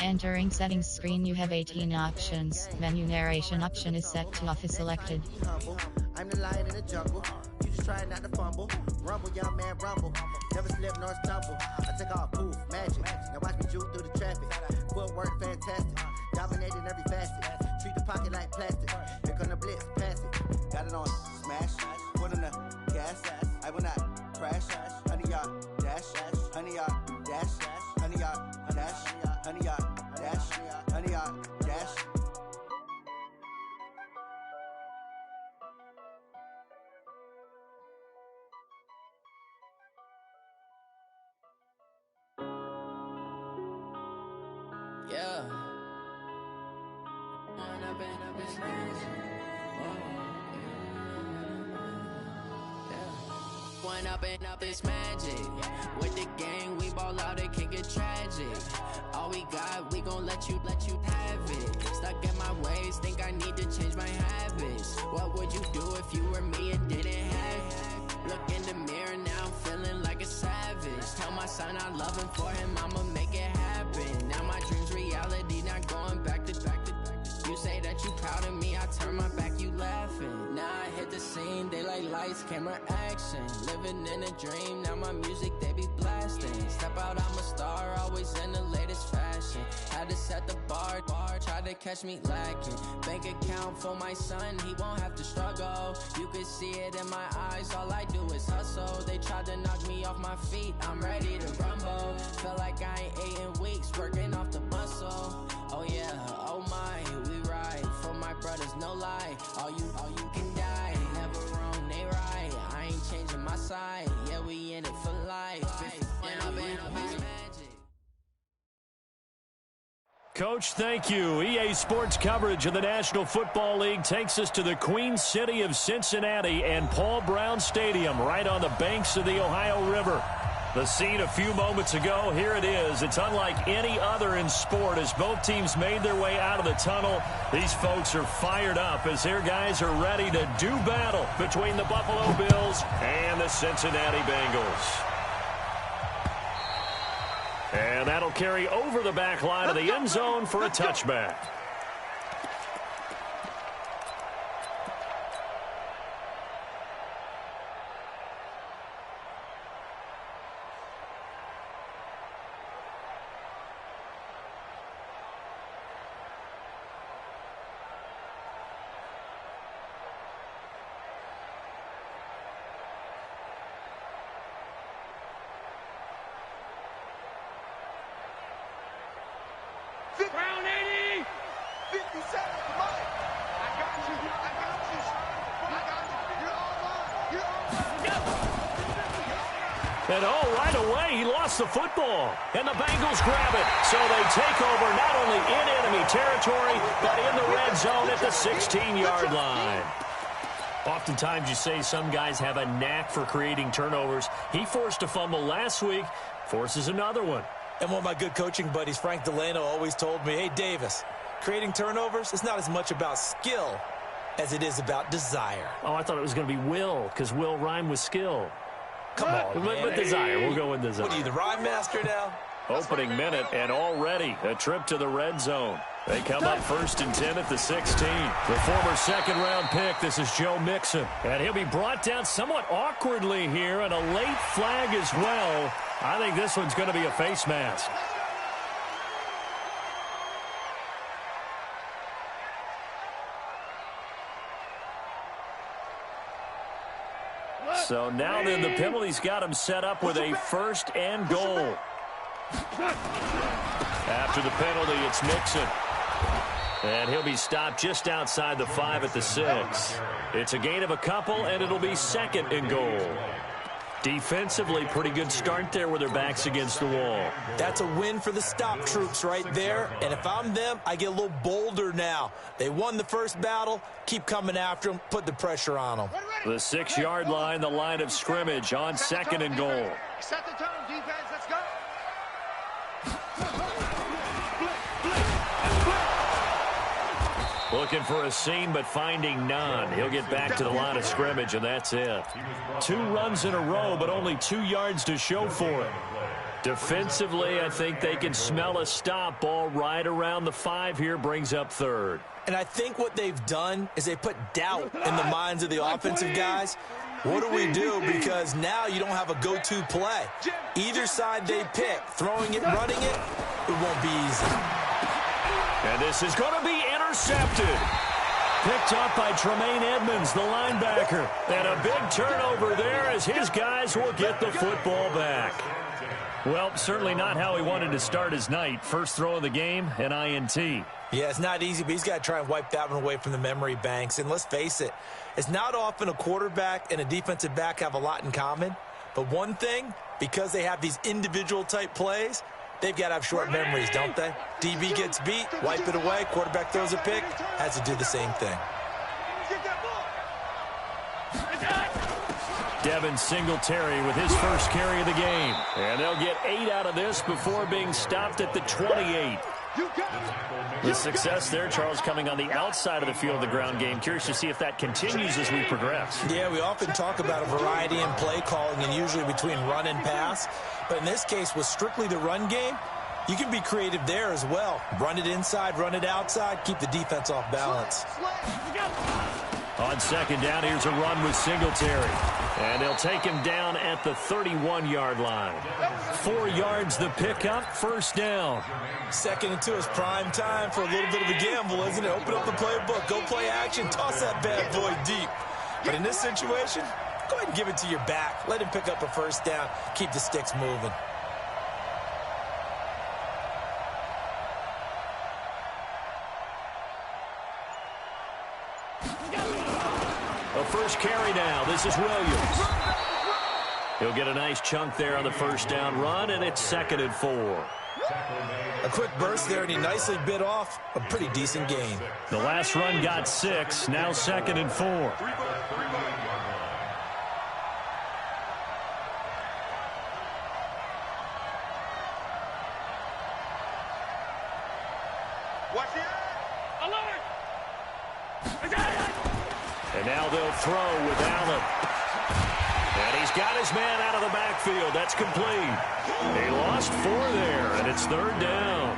Entering settings screen, you have 18 options. Menu narration option is set to off is selected. I'm the lion in the jungle. You just try not to fumble. Rumble, young man, rumble. Never slip nor stumble. I take off, poof, magic. Now watch me juke through the traffic. Footwork fantastic. Dominating every facet. Treat the pocket like plastic. Here come the blitz, pass it. Got it on smash. Put on the gas. I will not crash. Honey yard dash. Honey yard dash. Honey yard dash. Honey yard dash. Honey yard dash. Yeah. One up and up is magic. With the gang, we ball out, it can get tragic. All we got, we gon' let you have it. Stuck in my ways, think I need to change my habits. What would you do if you were me and didn't have it? Look in the mirror now, I'm feeling like a savage. Tell my son I love him, for him I'ma make it happen. Now my dream's reality, not going back to. You say that you proud of me, I turn my back, you laughing. Now I hit the scene, daylight lights, camera action. Living in a dream, now my music they be blasting. Step out, I'm a star, always in the latest fashion. Had to set the bar, try to catch me lacking. Bank account for my son, he won't have to struggle. You can see it in my eyes, all I do is hustle. They tried to knock me off my feet, I'm ready to rumble. Feel like I ain't ate in weeks, working off the muscle. Oh yeah, oh my, we ride for my brothers, no lie. All you can die, never wrong, they right. I ain't changing my side, yeah, we in it for life. Coach, thank you. EA Sports coverage of the National Football League takes us to the Queen City of Cincinnati and Paul Brown Stadium, right on the banks of the Ohio River. The scene a few moments ago, here it is. It's unlike any other in sport as both teams made their way out of the tunnel. These folks are fired up as their guys are ready to do battle between the Buffalo Bills and the Cincinnati Bengals. And that'll carry over the back line of the end zone for a touchback. Round 80! 50 seconds, come on! I got you, I got you, I got you, you're all mine, And right away, he lost the football. And the Bengals grab it. So they take over not only in enemy territory, but in the red zone at the 16-yard line. Oftentimes you say some guys have a knack for creating turnovers. He forced a fumble last week, forces another one. And one of my good coaching buddies, Frank Delano, always told me, hey, Davis, creating turnovers is not as much about skill as it is about desire. Oh, I thought it was going to be will, because will rhyme with skill. Come on, man. With desire. We'll go with desire. What are you, the rhyme master now? Opening minute, and already a trip to the red zone. They come up 1st and 10 at the 16. The former second-round pick, this is Joe Mixon. And he'll be brought down somewhat awkwardly here, and a late flag as well. I think this one's going to be a face mask. So now then the penalty's got him set up with a 1st and goal. After the penalty, it's Mixon. And he'll be stopped just outside the 5 at the 6. It's a gain of a couple, and it'll be 2nd and goal. Defensively, pretty good start there with their backs against the wall. That's a win for the stop troops right there. And if I'm them, I get a little bolder now. They won the first battle. Keep coming after them. Put the pressure on them. The 6-yard line, the line of scrimmage on 2nd and goal. Set the tone, defense, let's go! Looking for a seam, but finding none. He'll get back to the line of scrimmage, and that's it. 2 runs in a row, but only 2 yards to show for it. Defensively, I think they can smell a stop. Ball right around the 5 here, brings up third. And I think what they've done is they put doubt in the minds of the offensive guys. What do we do? Because now you don't have a go-to play. Either side they pick, throwing it, running it, it won't be easy. And this is going to be intercepted. Picked up by Tremaine Edmonds, the linebacker. And a big turnover there as his guys will get the football back. Well, certainly not how he wanted to start his night. First throw of the game, an INT. Yeah, it's not easy, but he's got to try and wipe that one away from the memory banks. And let's face it, it's not often a quarterback and a defensive back have a lot in common. But one thing, because they have these individual type plays, they've got to have short memories, don't they? DB gets beat, wipe it away, quarterback throws a pick, has to do the same thing. Devin Singletary with his first carry of the game. And they'll get 8 out of this before being stopped at the 28. The success there, Charles, coming on the outside of the field of the ground game. Curious to see if that continues as we progress. Yeah, we often talk about a variety in play calling and usually between run and pass. But in this case, with strictly the run game, you can be creative there as well. Run it inside, run it outside, keep the defense off balance. On second down, here's a run with Singletary. And they'll take him down at the 31-yard line. 4 yards the pickup, first down. 2nd and 2 is prime time for a little bit of a gamble, isn't it? Open up the playbook, go play action, toss that bad boy deep. But in this situation, go ahead and give it to your back. Let him pick up a first down, keep the sticks moving. A first carry now. This is Williams. He'll get a nice chunk there on the first down run, and it's 2nd and 4. A quick burst there, and he nicely bit off a pretty decent gain. The last run got 6, now 2nd and 4. Watch it. Alert! And now they'll throw with Allen. And he's got his man out of the backfield. That's complete. He lost 4 there, and it's 3rd down.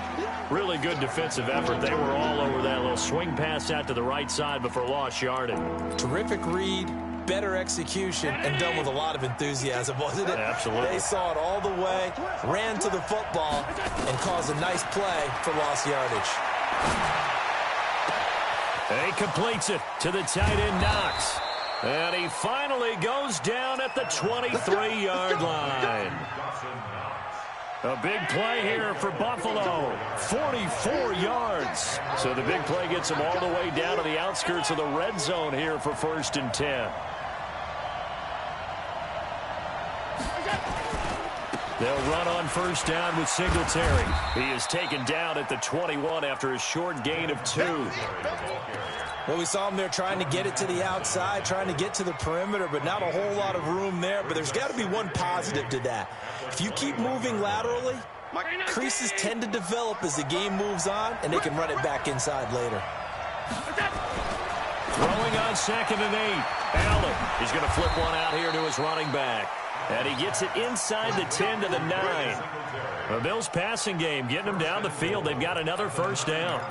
Really good defensive effort. They were all over that little swing pass out to the right side before lost yardage. Terrific read, better execution, and done with a lot of enthusiasm, wasn't it? Absolutely. They saw it all the way, ran to the football, and caused a nice play for lost yardage. He completes it to the tight end, Knox. And he finally goes down at the 23-yard line. A big play here for Buffalo. 44 yards. So the big play gets him all the way down to the outskirts of the red zone here for 1st and 10. They'll run on first down with Singletary. He is taken down at the 21 after a short gain of 2. Well, we saw him there trying to get it to the outside, trying to get to the perimeter, but not a whole lot of room there. But there's got to be one positive to that. If you keep moving laterally, creases tend to develop as the game moves on, and they can run it back inside later. Throwing on 2nd and 8. Allen, he's going to flip one out here to his running back. And he gets it inside the 10 to the 9. The Bills' passing game getting them down the field. They've got another first down.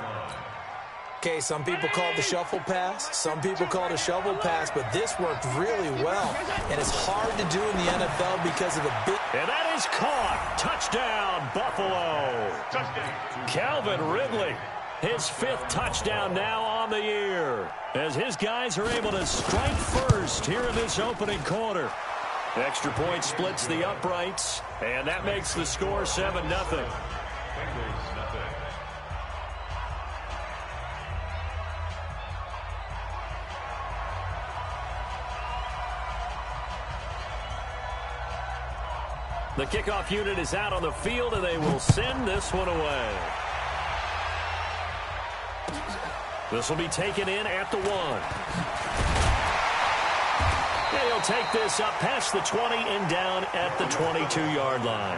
Okay, some people call it the shuffle pass. Some people call it a shovel pass, but this worked really well. And it's hard to do in the NFL because of the big... And that is caught. Touchdown, Buffalo. Touchdown. Calvin Ridley, his 5th touchdown now on the year, as his guys are able to strike first here in this opening quarter. Extra point splits the uprights, and that makes the score 7-0. The kickoff unit is out on the field, and they will send this one away. This will be taken in at the 1. And he'll take this up past the 20 and down at the 22-yard line.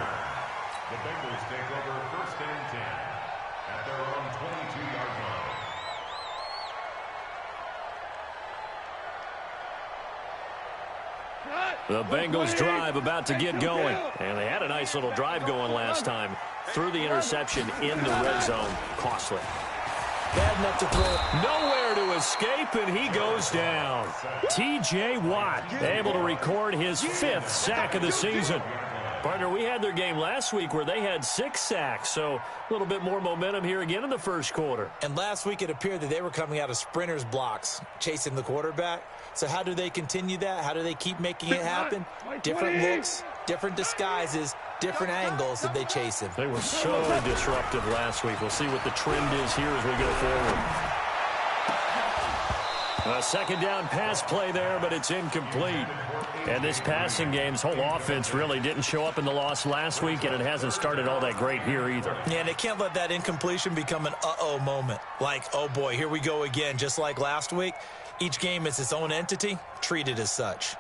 The Bengals take over 1st and 10 at their own 22-yard line. Cut. The Bengals drive about to get going. And they had a nice little drive going last time. Threw the interception in the red zone. Costly. Bad enough to throw. Nowhere to escape, and he goes down. T.J. Watt able to record his 5th sack of the season. Partner, we had their game last week where they had 6 sacks, so a little bit more momentum here again in the first quarter. And last week it appeared that they were coming out of sprinters blocks, chasing the quarterback. So how do they continue that? How do they keep making it happen? Different looks, different disguises, different angles that they chase him. They were so disruptive last week. We'll see what the trend is here as we go forward. A second down pass play there, but it's incomplete. And this passing game's whole offense really didn't show up in the loss last week, and it hasn't started all that great here either. Yeah, and they can't let that incompletion become an uh-oh moment. Like, oh boy, here we go again, just like last week. Each game is its own entity, treated as such.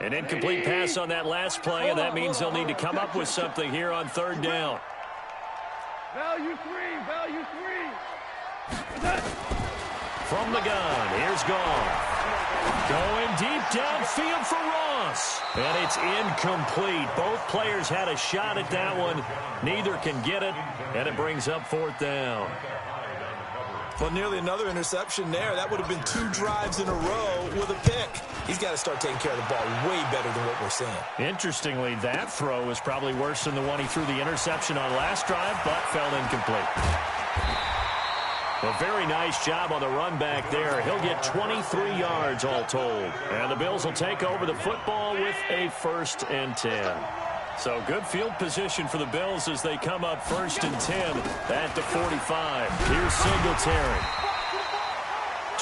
An incomplete pass on that last play, and that means they'll need to come up with something here on 3rd down. Value 3, value 3. From the gun, here's Goff. Going deep downfield for Ross. And it's incomplete. Both players had a shot at that one. Neither can get it, and it brings up 4th down. Well, nearly another interception there. That would have been 2 drives in a row with a pick. He's got to start taking care of the ball way better than what we're seeing. Interestingly, that throw was probably worse than the one he threw the interception on last drive, but fell incomplete. A very nice job on the run back there. He'll get 23 yards all told. And the Bills will take over the football with a 1st and 10. So good field position for the Bills as they come up 1st and 10 at the 45. Here's Singletary.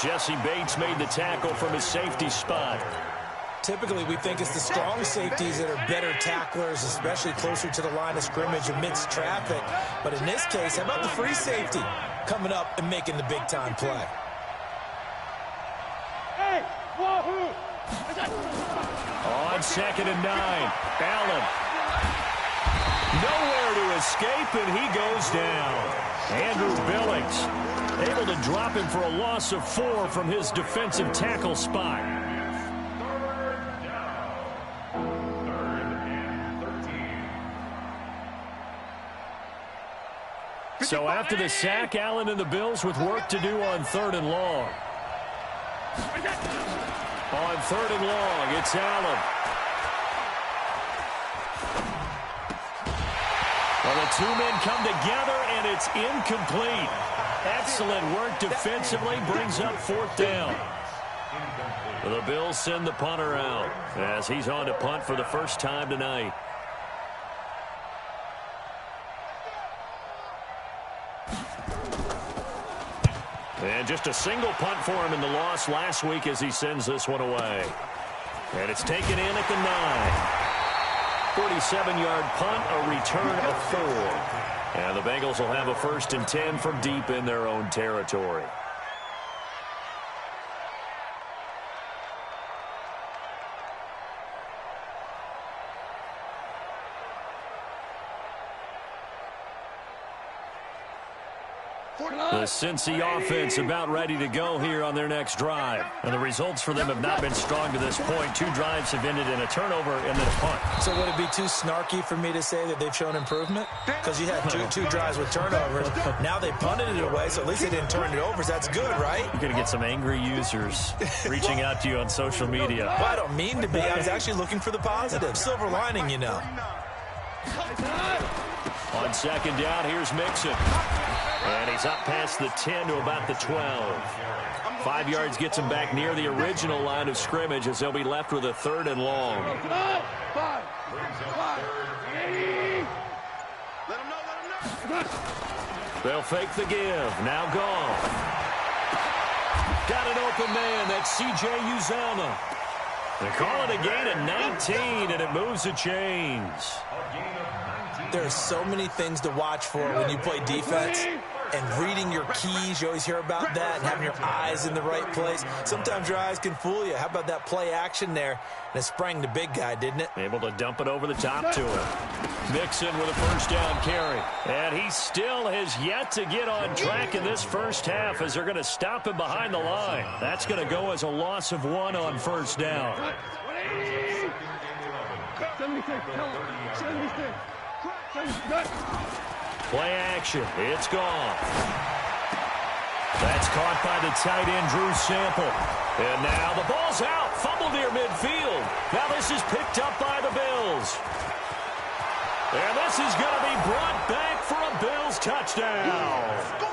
Jesse Bates made the tackle from his safety spot. Typically, we think it's the strong safeties that are better tacklers, especially closer to the line of scrimmage amidst traffic. But in this case, how about the free safety coming up and making the big-time play? Hey, wahoo! On 2nd and 9, Allen. Nowhere to escape, and he goes down. Andrew Billings able to drop him for a loss of 4 from his defensive tackle spot. So after the sack, Allen and the Bills with work to do on 3rd and long. On 3rd and long, it's Allen. Well, the 2 men come together, and it's incomplete. Excellent work defensively, brings up 4th down. The Bills send the punter out as he's on to punt for the first time tonight. And just a single punt for him in the loss last week as he sends this one away. And it's taken in at the 9. 47-yard punt, a return of 4. And the Bengals will have a 1st and 10 from deep in their own territory. The Cincy offense about ready to go here on their next drive. And the results for them have not been strong to this point. 2 drives have ended in a turnover and then a punt. So would it be too snarky for me to say that they've shown improvement? Because you had two drives with turnovers. Now they punted it away, so at least they didn't turn it over. So that's good, right? You're going to get some angry users reaching out to you on social media. Well, I don't mean to be. I was actually looking for the positive. Silver lining, you know. On 2nd down, here's Mixon. And he's up past the 10 to about the 12. 5 yards gets him back near the original line of scrimmage as they'll be left with a 3rd and long. 5. They'll fake the give. Now Goff. Got an open man. That's C.J. Uzomah. They call it a gain of 19, and it moves the chains. There are so many things to watch for when you play defense. and reading your keys. You always hear about that, and having your eyes in the right place. Sometimes your eyes can fool you. How about that play action there? And it sprang the big guy, didn't it? Able to dump it over the top to him. Mixon with a first down carry. And he still has yet to get on track in this first half as they're going to stop him behind the line. That's going to go as a loss of 1 on first down. 76. Play action. It's gone. That's caught by the tight end, Drew Sample. And now the ball's out. Fumble near midfield. Now this is picked up by the Bills. And this is going to be brought back for a Bills touchdown.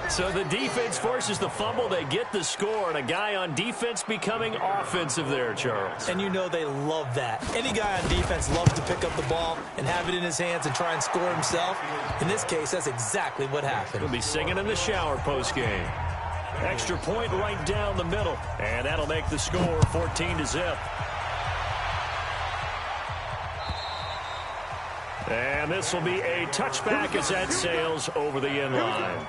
So the defense forces the fumble. They get the score, and a guy on defense becoming offensive there, Charles. And you know they love that. Any guy on defense loves to pick up the ball and have it in his hands and try and score himself. In this case, that's exactly what happened. He'll be singing in the shower postgame. Extra point right down the middle, and that'll make the score 14-0. And this will be a touchback as that sails over the end line.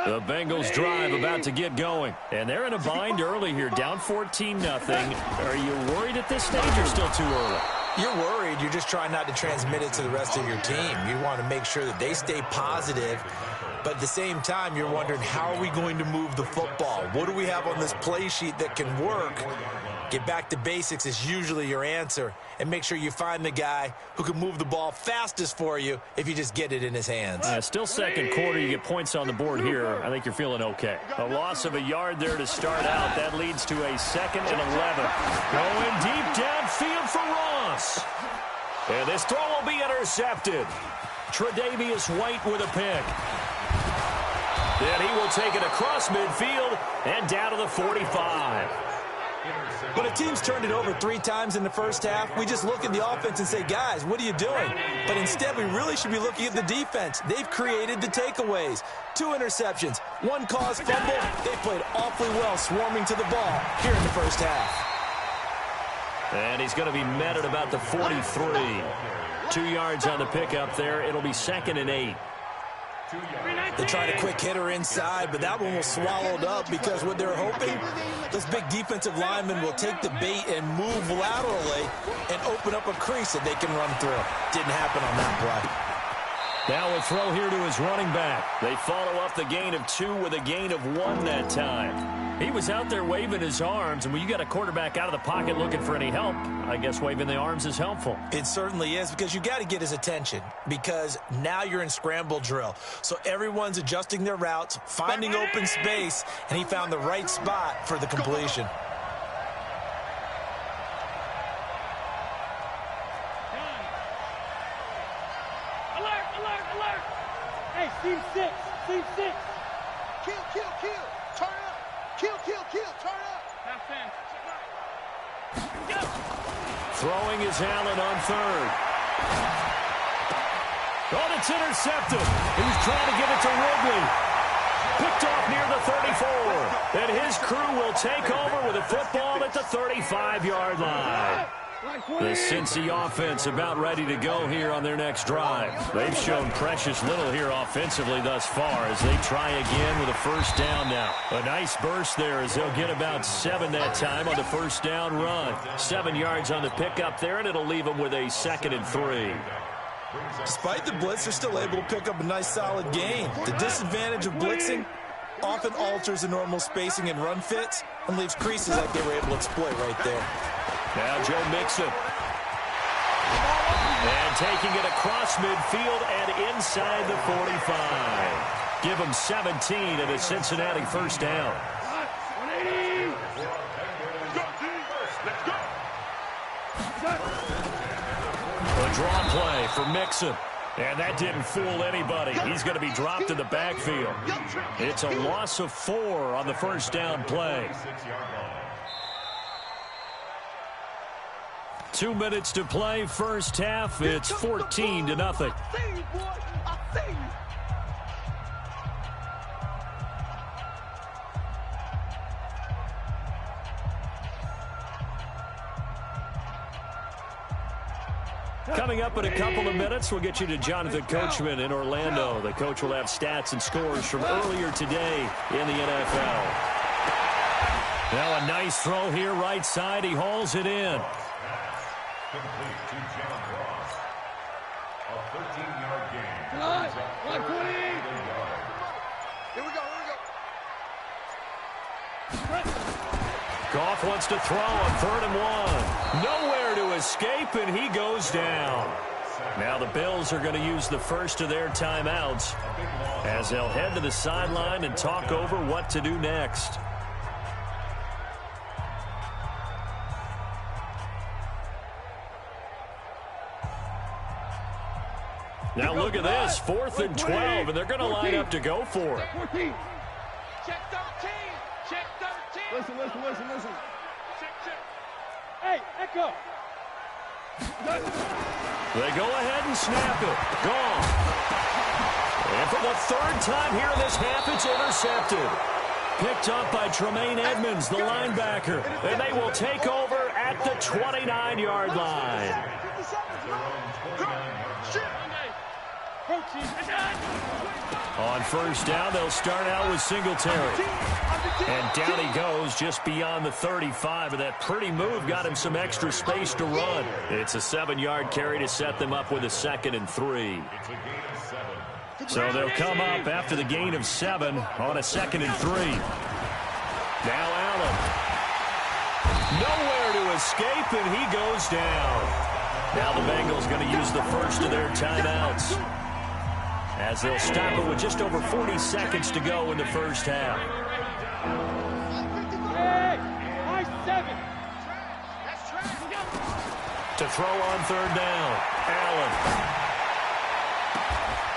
The Bengals drive about to get going. And they're in a bind early here, down 14-0. Are you worried at this stage or still too early? You're worried. You're just trying not to transmit it to the rest of your team. You want to make sure that they stay positive. But at the same time, you're wondering, how are we going to move the football? What do we have on this play sheet that can work? Get back to basics is usually your answer. And make sure you find the guy who can move the ball fastest for you if you just get it in his hands. Still second quarter. You get points on the board here. I think you're feeling okay. A loss of a yard there to start out. That leads to a 2nd and 11. Going deep downfield for Ross. And this throw will be intercepted. Tre'Davious White with a pick. Then he will take it across midfield and down to the 45. When a team's turned it over 3 times in the first half, we just look at the offense and say, guys, what are you doing? But instead, we really should be looking at the defense. They've created the takeaways. 2 interceptions, 1 caused fumble. They played awfully well swarming to the ball here in the first half. And he's going to be met at about the 43. 2 yards on the pickup there. It'll be 2nd and 8. They tried a quick hitter inside, but that one was swallowed up because what they're hoping, those big defensive linemen will take the bait and move laterally and open up a crease that they can run through. Didn't happen on that play. Now a throw here to his running back. They follow up the gain of 2 with a gain of 1 that time. He was out there waving his arms, and when you got a quarterback out of the pocket looking for any help, I guess waving the arms is helpful. It certainly is, because you got to get his attention, because now you're in scramble drill. So everyone's adjusting their routes, finding open space, and he found the right spot for the completion. Alert! Hey, team 6. Kill. Turn up. Kill. Turn up. Throwing is Allen on 3rd. Oh, it's intercepted. He's trying to give it to Ridley. Picked off near the 34. And his crew will take over with a football at the 35-yard line. The Cincy offense about ready to go here on their next drive. They've shown precious little here offensively thus far as they try again with a first down now. A nice burst there as they'll get about 7 that time on the first down run. 7 yards on the pickup there, and it'll leave them with a 2nd and 3. Despite the blitz, they're still able to pick up a nice solid gain. The disadvantage of blitzing often alters the normal spacing and run fits and leaves creases like they were able to exploit right there. Now Joe Mixon. And taking it across midfield and inside the 45. Give them 17 and a Cincinnati first down. 180. Let's go. A draw play for Mixon. And that didn't fool anybody. He's going to be dropped in the backfield. It's a loss of 4 on the first down play. 2 minutes to play first half. It's 14-0. Coming up in a couple of minutes, we'll get you to Jonathan Coachman in Orlando. The coach will have stats and scores from earlier today in the NFL. Now a nice throw here right side. He hauls it in. Complete to John Ross. A 13-yard gain. Here we go. Goff wants to throw on 3rd and 1. Nowhere to escape, and he goes down. Now the Bills are going to use the first of their timeouts as they'll head to the sideline and talk over what to do next. Now look at this, 4th and 12, and they're going to line up to go for it. Check 13. Check 13. Listen. Check. Hey, Echo. They go ahead and snap it. Gone. And for the 3rd time here in this half, it's intercepted. Picked up by Tremaine Edmonds, the linebacker. And they will take over at the 29-yard line. On 1st down, they'll start out with Singletary. And down he goes just beyond the 35. And that pretty move got him some extra space to run. It's a 7-yard carry to set them up with a 2nd and 3. So they'll come up after the gain of 7 on a 2nd and 3. Now Allen. Nowhere to escape, and he goes down. Now the Bengals going to use the first of their timeouts, as they'll stop it with just over 40 seconds to go in the first half. To throw on 3rd down, Allen.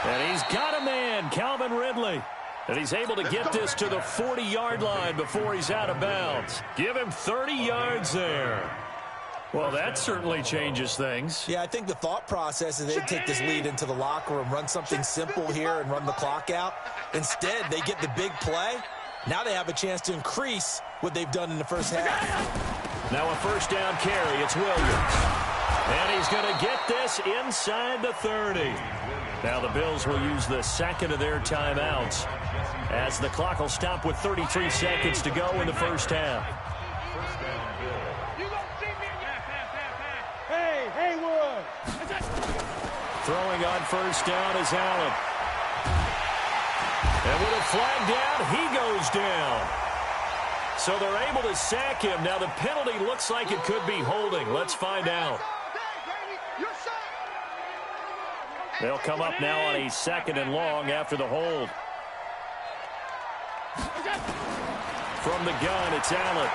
And he's got a man, Calvin Ridley. And he's able to get this to the 40-yard line before he's out of bounds. Give him 30 yards there. Well, that certainly changes things. Yeah, I think the thought process is they'd take this lead into the locker room, run something simple here and run the clock out. Instead, they get the big play. Now they have a chance to increase what they've done in the first half. Now a 1st down carry. It's Williams. And he's going to get this inside the 30. Now the Bills will use the 2nd of their timeouts, as the clock will stop with 33 seconds to go in the first half. Throwing on 1st down is Allen. And with a flag down, he goes down. So they're able to sack him. Now the penalty looks like it could be holding. Let's find out. They'll come up now on a 2nd and long after the hold. From the gun, it's Allen.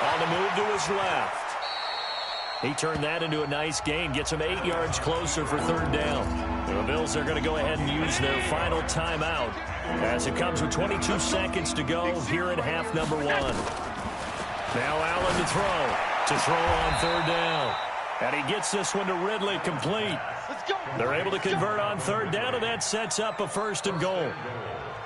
On the move to his left. He turned that into a nice gain. Gets him 8 yards closer for 3rd down. The Bills are going to go ahead and use their final timeout, as it comes with 22 seconds to go here in half number 1. Now Allen to throw on 3rd down. And he gets this one to Ridley, complete. They're able to convert on 3rd down, and that sets up a 1st and goal.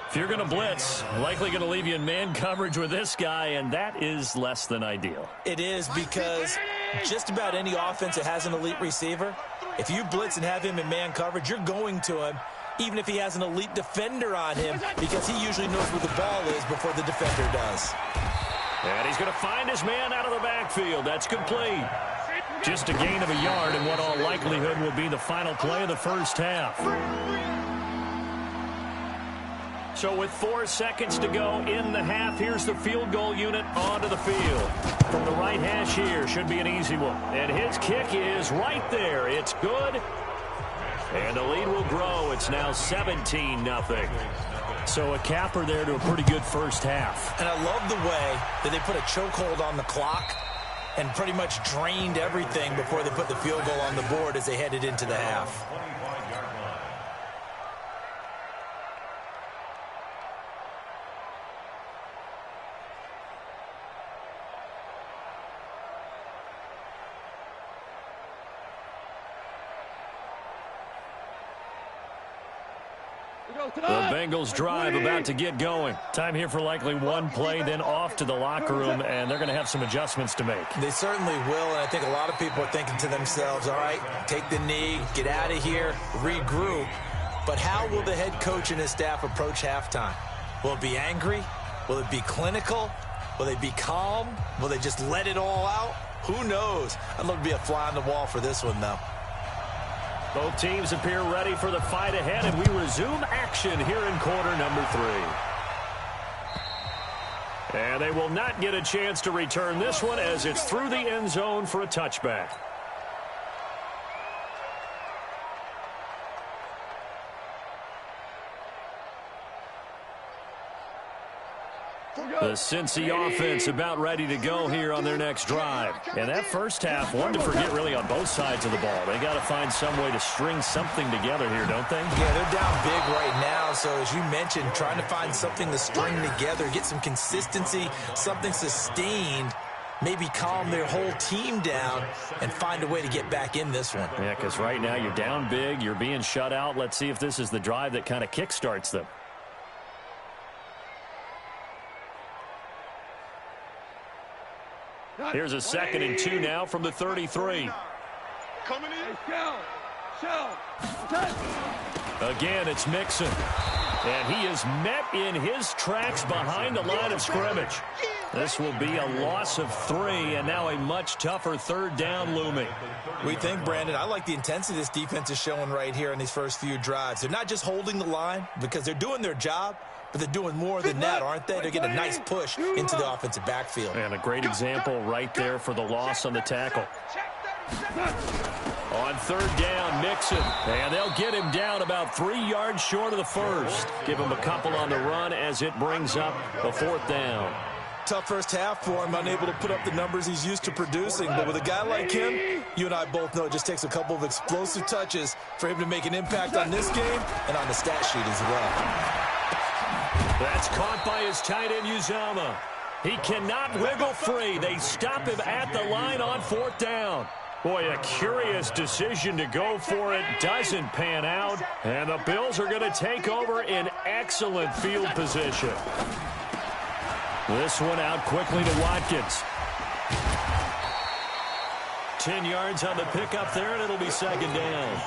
If you're going to blitz, likely going to leave you in man coverage with this guy, and that is less than ideal. It is, because just about any offense that has an elite receiver, if you blitz and have him in man coverage, you're going to him, even if he has an elite defender on him, because he usually knows where the ball is before the defender does. And he's going to find his man out of the backfield. That's complete. Just a gain of a yard in what all likelihood will be the final play of the first half. So with 4 seconds to go in the half, here's the field goal unit onto the field. From the right hash here, should be an easy one. And his kick is right there. It's good. And the lead will grow. It's now 17-0. So a capper there to a pretty good first half. And I love the way that they put a chokehold on the clock and pretty much drained everything before they put the field goal on the board as they headed into the half. The Bengals drive about to get going. Time here for likely one play, then off to the locker room, and they're going to have some adjustments to make. They certainly will, and I think a lot of people are thinking to themselves, all right, take the knee, get out of here, regroup. But how will the head coach and his staff approach halftime? Will it be angry? Will it be clinical? Will they be calm? Will they just let it all out? Who knows? I'd love to be a fly on the wall for this one, though. Both teams appear ready for the fight ahead, and we resume action here in quarter number 3. And they will not get a chance to return this one as it's through the end zone for a touchback. The Cincy offense about ready to go here on their next drive. And that first half, one to forget really on both sides of the ball. They got to find some way to string something together here, don't they? Yeah, they're down big right now. So as you mentioned, trying to find something to string together, get some consistency, something sustained, maybe calm their whole team down and find a way to get back in this one. Yeah, because right now you're down big, you're being shut out. Let's see if this is the drive that kind of kickstarts them. Here's a 2nd and 2 now from the 33. Coming in. Again, it's Mixon. And he is met in his tracks behind the line of scrimmage. This will be a loss of 3, and now a much tougher 3rd down looming. We think, Brandon, I like the intensity this defense is showing right here in these first few drives. They're not just holding the line because they're doing their job, but they're doing more than that, aren't they? They're getting a nice push into the offensive backfield. And a great example right there for the loss on the tackle. On 3rd down, Mixon. And they'll get him down about 3 yards short of the first. Give him a couple on the run as it brings up a 4th down. Tough first half for him, unable to put up the numbers he's used to producing. But with a guy like him, you and I both know it just takes a couple of explosive touches for him to make an impact on this game and on the stat sheet as well. That's caught by his tight end, Uzama. He cannot wiggle free. They stop him at the line on 4th down. Boy, a curious decision to go for it. Doesn't pan out. And the Bills are going to take over in excellent field position. This one out quickly to Watkins. 10 yards on the pickup there, and it'll be 2nd down.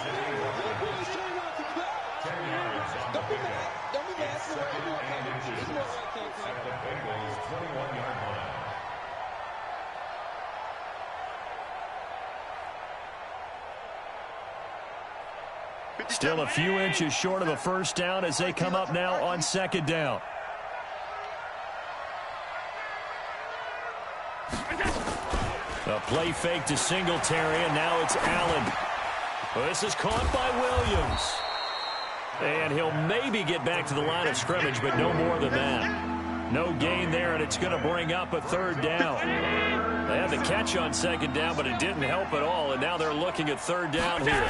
Still a few inches short of a 1st down as they come up now on 2nd down. A play fake to Singletary, and now it's Allen. This is caught by Williams. And he'll maybe get back to the line of scrimmage, but no more than that. No gain there, and it's going to bring up a 3rd down. They had the catch on 2nd down, but it didn't help at all, and now they're looking at 3rd down here.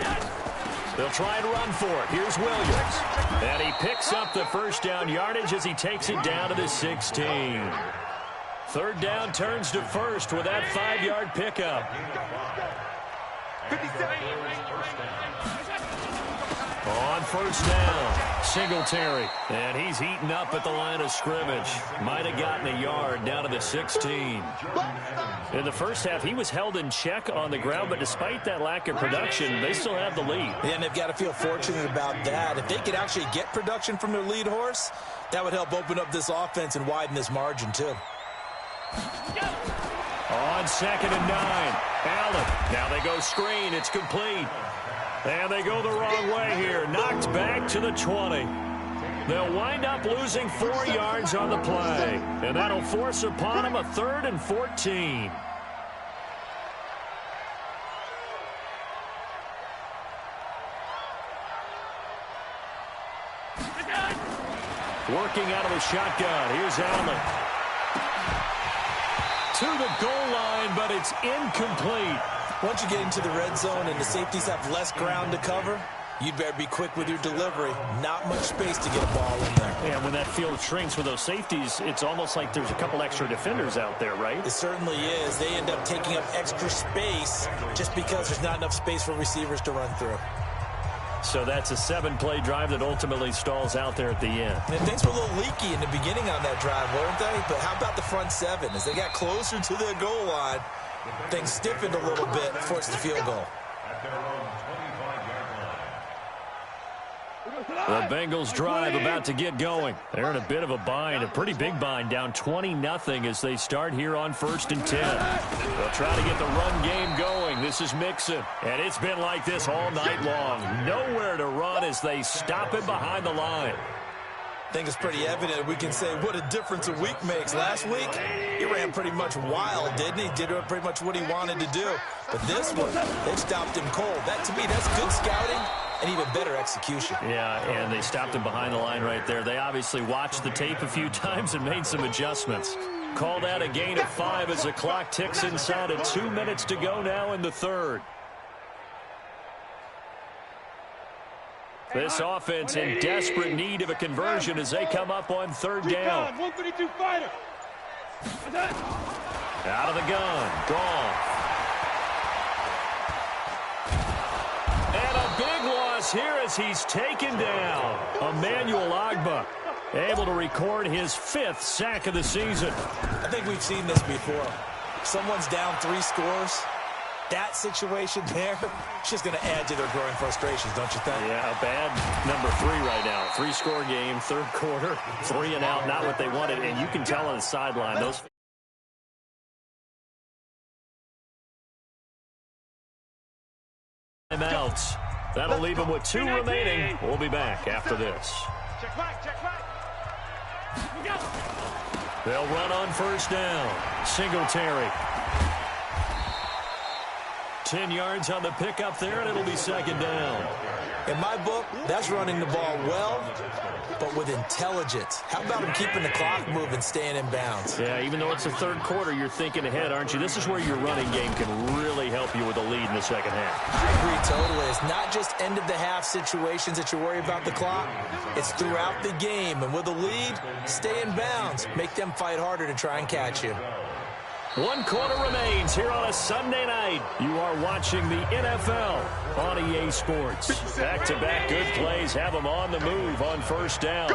They'll try and run for it. Here's Williams. And he picks up the 1st down yardage as he takes it down to the 16. 3rd down turns to 1st with that 5-yard pickup. 57. On 1st down, Singletary. And he's heating up at the line of scrimmage. Might have gotten a yard down to the 16. In the first half, he was held in check on the ground, but despite that lack of production, they still have the lead. Yeah, and they've got to feel fortunate about that. If they could actually get production from their lead horse, that would help open up this offense and widen this margin, too. On 2nd and 9, Allen. Now they go screen. It's complete. And they go the wrong way here. Knocked back to the 20. They'll wind up losing 4 yards on the play. And that'll force upon them a 3rd and 14. Working out of the shotgun. Here's Allen. To the goal line, but it's incomplete. Once you get into the red zone and the safeties have less ground to cover, you'd better be quick with your delivery. Not much space to get a ball in there. Yeah, when that field shrinks with those safeties, it's almost like there's a couple extra defenders out there, right? It certainly is. They end up taking up extra space just because there's not enough space for receivers to run through. So that's a 7-play drive that ultimately stalls out there at the end. And things were a little leaky in the beginning on that drive, weren't they? But how about the front 7? As they got closer to the goal line, things stiffened a little bit, forced the field goal. At their own 25-yard line. The Bengals drive about to get going. They're in a bit of a bind, a pretty big bind, down 20-0 as they start here on 1st and 10. They'll try to get the run game going. This is Mixon, and it's been like this all night long. Nowhere to run as they stop him behind the line. I think it's pretty evident we can say what a difference a week makes. Last week, he ran pretty much wild, didn't he? Did pretty much what he wanted to do. But this one, they've stopped him cold. That, to me, that's good scouting and even better execution. Yeah, and they stopped him behind the line right there. They obviously watched the tape a few times and made some adjustments. Called out a gain of 5 as the clock ticks inside of 2 minutes to go now in the third. This offense in desperate need of a conversion as they come up on 3rd down. 132 fighter. Out of the gun. Gone. And a big loss here as he's taken down. Emmanuel Ogbah able to record his 5th sack of the season. I think we've seen this before. Someone's down 3 scores. That situation there, it's just going to add to their growing frustrations, don't you think? Yeah, a bad number 3 right now. 3-score game, 3rd quarter, 3 and out, not what they wanted. And you can tell on the sideline, those timeouts. That'll leave them with 2 remaining. We'll be back after this. Check back, check back. They'll run on 1st down. Singletary. 10 yards on the pickup there, and it'll be 2nd down. In my book, that's running the ball well, but with intelligence. How about him keeping the clock moving, staying in bounds? Yeah, even though it's the 3rd quarter, you're thinking ahead, aren't you? This is where your running game can really help you with a lead in the 2nd half. I agree totally. It's not just end-of-the-half situations that you worry about the clock. It's throughout the game. And with a lead, stay in bounds. Make them fight harder to try and catch you. 1 quarter remains here on a Sunday night. You are watching the NFL on EA Sports. Back-to-back good plays have them on the move on 1st down.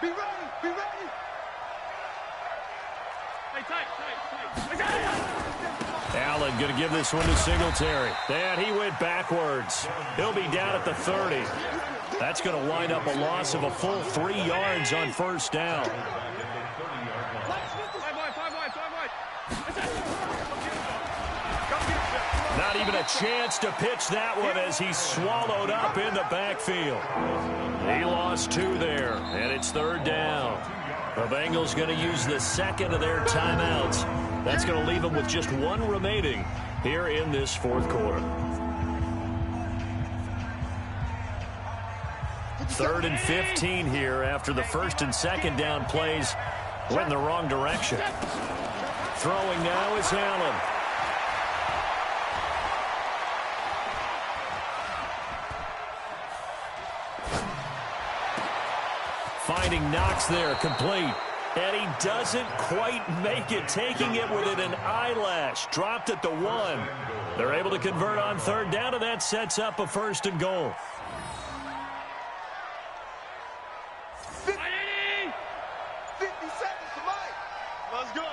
Be ready, be ready. Hey, tight. Allen going to give this one to Singletary. And he went backwards. He'll be down at the 30. That's going to wind up a loss of a full 3 yards on 1st down. Not even a chance to pitch that one as he's swallowed up in the backfield. He lost 2 there, and it's 3rd down. The Bengals going to use the 2nd of their timeouts. That's going to leave them with just 1 remaining here in this 4th quarter. 3rd and 15 here after the 1st and 2nd down plays went in the wrong direction. Throwing now is Allen. Finding Knox there, complete. And he doesn't quite make it, taking it within an eyelash. Dropped at the 1. They're able to convert on 3rd down, and that sets up a 1st and goal. 50 seconds to Mike. Let's go.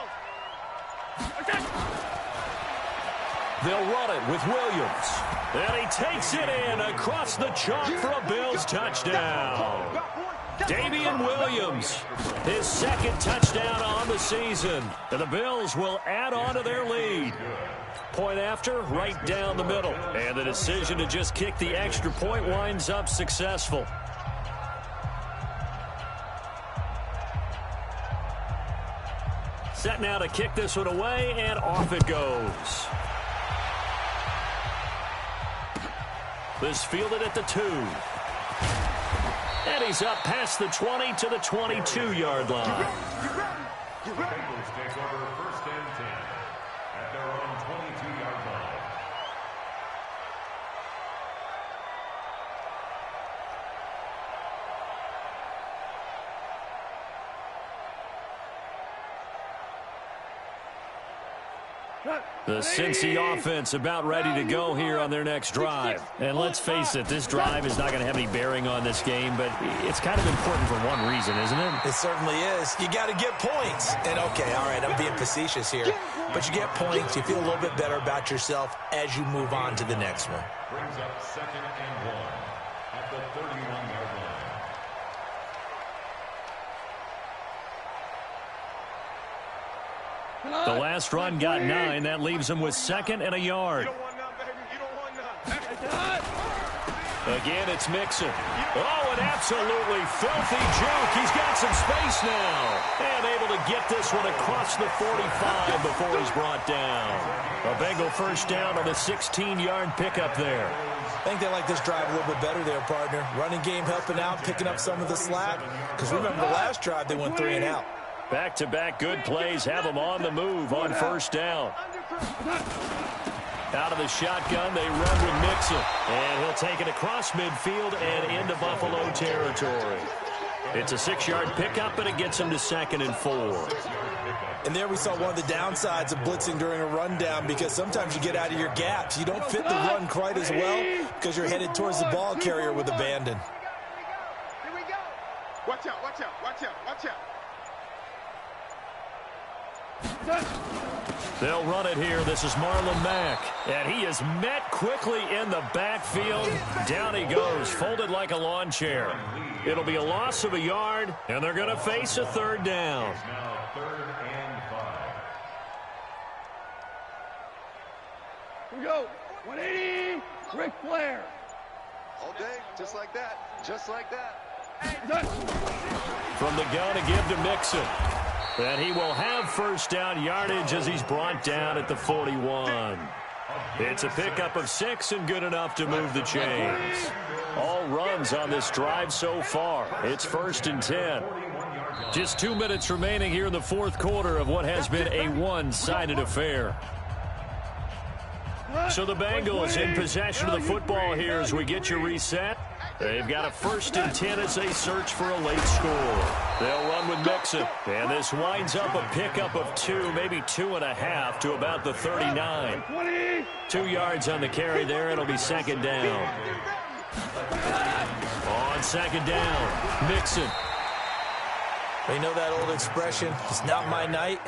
They'll run it with Williams. And he takes it in across the chalk for a Bills touchdown. Damian Williams, his 2nd touchdown on the season. And the Bills will add on to their lead. Point after, right down the middle. And the decision to just kick the extra point winds up successful. Set now to kick this one away, and off it goes. This fielded at the 2. And he's up past the 20 to the 22-yard line. The Bengals take over 1st and 10 at their own 22-yard line. The Cincy offense about ready to go here on their next drive. And let's face it, this drive is not going to have any bearing on this game, but it's kind of important for one reason, isn't it? It certainly is. You got to get points. And, okay, all right, I'm being facetious here. But you get points, you feel a little bit better about yourself as you move on to the next one. Brings up 2nd and 1 at the 31-yard line. The last run got 9. That leaves him with 2nd and a yard. Again, it's Mixon. Oh, an absolutely filthy juke. He's got some space now. And able to get this one across the 45 before he's brought down. A Bengal first down on the 16-yard pickup there. I think they like this drive a little bit better there, partner. Running game helping out, picking up some of the slack. Because remember the last drive, they went 3 and out. Back-to-back good plays have them on the move on first down. Out of the shotgun, they run with Mixon. And he'll take it across midfield and into Buffalo territory. It's a 6-yard pickup, but it gets him to 2nd and 4. And there we saw one of the downsides of blitzing during a rundown, because sometimes you get out of your gaps. You don't fit the run quite as well because you're headed towards the ball carrier with abandon. Here we go. Watch out, watch out, watch out, watch out. They'll run it here. This is Marlon Mack. And he is met quickly in the backfield. Down he goes, folded like a lawn chair. It'll be a loss of a yard, and they're going to face a 3rd down. Now 3rd and 5. Here we go. 180. Ric Flair. All day, just like that. Just like that. From the gun, a give to Mixon. And he will have first down yardage as he's brought down at the 41. It's a pickup of 6 and good enough to move the chains. All runs on this drive so far. It's 1st and 10. Just 2 minutes remaining here in the 4th quarter of what has been a one-sided affair. So the Bengals in possession of the football here as we get you reset. They've got a 1st and 10 as they search for a late score. They'll run with Mixon. And this winds up a pickup of 2, maybe 2.5 to about the 39. 2 yards on the carry there. It'll be 2nd down. On 2nd down, Mixon. You know that old expression, it's not my night?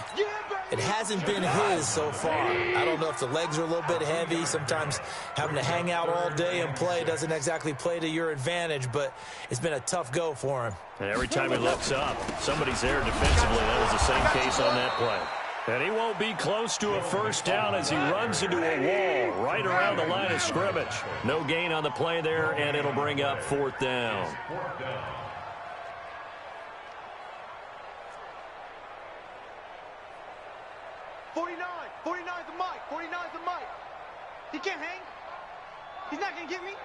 It hasn't been his so far. I don't know if the legs are a little bit heavy. Sometimes having to hang out all day and play doesn't exactly play to your advantage, but it's been a tough go for him. And every time he looks up, somebody's there defensively. That was the same case on that play. And he won't be close to a first down as he runs into a wall right around the line of scrimmage. No gain on the play there, and it'll bring up 4th down. 49's the mic. 49's the mic. He can't hang. He's not going to get me.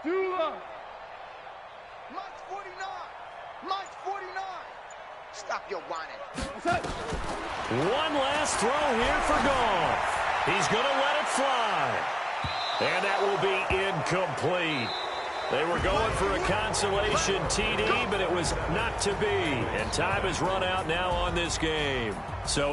Dula. Mike's 49. Mike's 49. Stop your whining. One last throw here for Goff. He's going to let it fly. And that will be incomplete. They were going for a consolation TD, but it was not to be. And time has run out now on this game. So